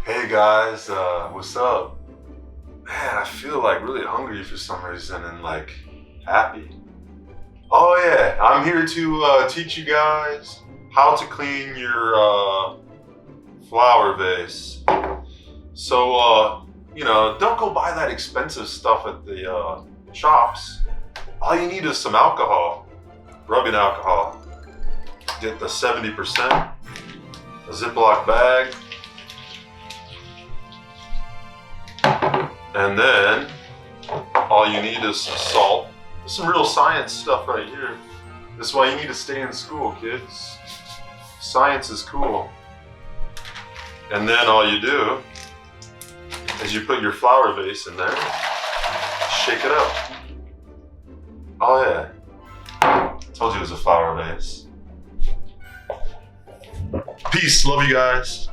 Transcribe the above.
Hey guys, what's up? Man, I feel like really hungry for some reason and like happy. Oh yeah, I'm here to teach you guys how to clean your flower vase. So, don't go buy that expensive stuff at the shops. All you need is some alcohol, rubbing alcohol. Get the 70%, a Ziploc bag, and then all you need is some salt. There's some real science stuff right here. This is why you need to stay in school, kids. Science is cool. And then all you do is you put your flower vase in there, shake it up. Oh yeah, told you it was a flower vase. Peace, love you guys.